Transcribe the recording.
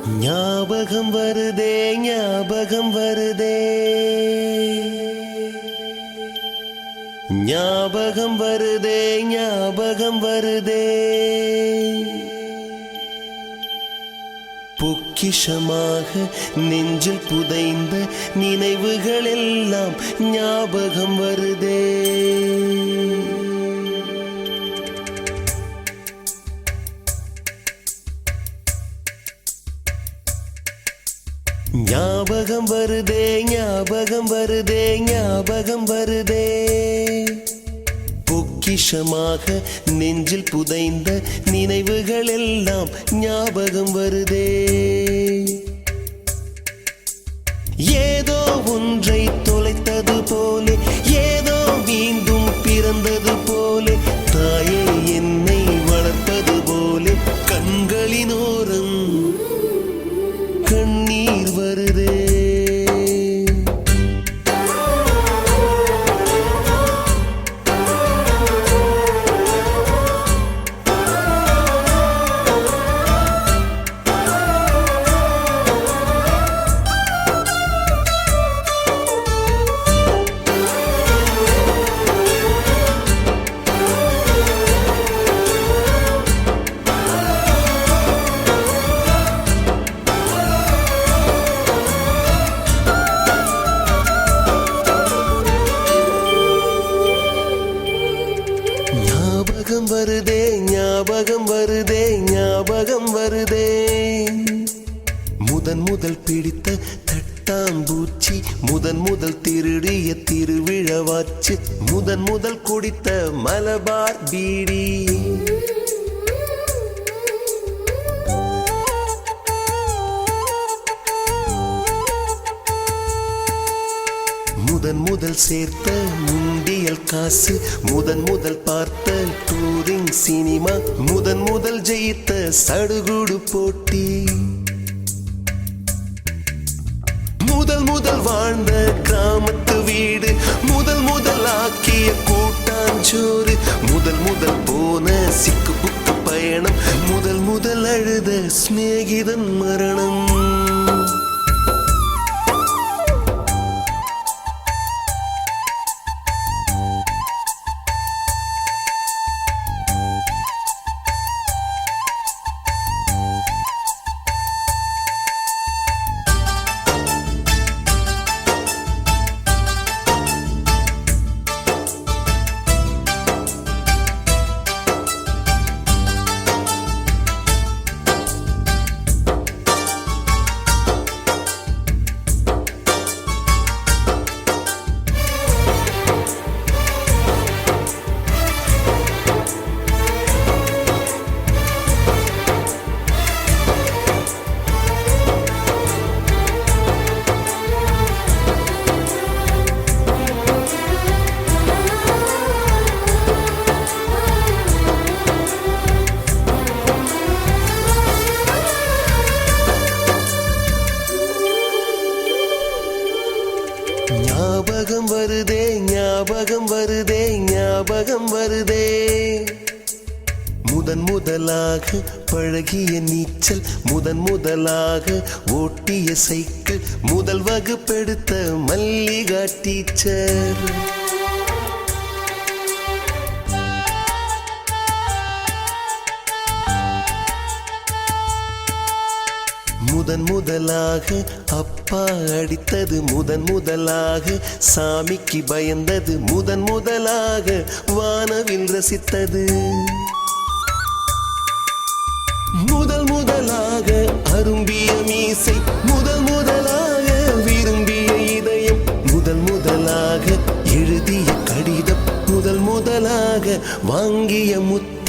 ஞாபகம் வருதே ஞாபகம் வருதே ஞாபகம் வருதே ஞாபகம் வருதே பொக்கிஷமாக நெஞ்சில் புதைந்த நினைவுகள் எல்லாம் ஞாபகம் வருதே. ஞாபகம் வருதே ஞாபகம் வருதே ஞாபகம் வருதே பொக்கிஷமாக நெஞ்சில் புதைந்த நினைவுகள் எல்லாம் ஞாபகம் வருதே. ஏதோ ஒன்றை தொலைத்தது போலே ஏதோ மீண்டும் பிறந்தது போலே தாயே என்னை வளர்ப்பது போலே கண்களினோரம் கண்ணீர் வருதே. ஞாபகம் வருதே ஞாபகம் வருதே ஞாபகம் வருதே முதன் முதல் பிடித்த தட்டாம்பூச்சி முதன் முதல் திருடிய திருவிழவாச்சு முதன் முதல் குடித்த மலபார் பீடி முதன் முதல் சேர்த்த முண்டியல் காசு முதன் முதல் பார்த்த டூரிங் சினிமா முதன் முதல் ஜெயித்த சடுகுடு போட்டி முதல் முதல் வாழ்ந்த கிராமத்து வீடு முதல் முதல் ஆக்கிய கூட்டாஞ்சோறு முதல் முதல் போன சிக்கு புக்கு பயணம் முதல் முதல் அழுத சிநேகிதன் மரணம். ஞாபகம் வருதே ஞாபகம் வருதே ஞாபகம் வருதே முதன் முதலாக பழகிய நீச்சல் முதன் முதலாக ஓட்டிய சைக்கிள் முதல் வகுப்பெடுத்த மல்லிகா டீச்சர் முதன் முதலாக அப்பா அடித்தது முதன் முதலாக சாமிக்கு பயந்தது முதன் முதலாக வானவில் ரசித்தது முதல் முதலாக அரும்பிய மீசை முதல் முதலாக விரும்பிய இதயம் முதல் முதலாக எழுதிய கடிதம் முதல் முதலாக வாங்கிய முத்து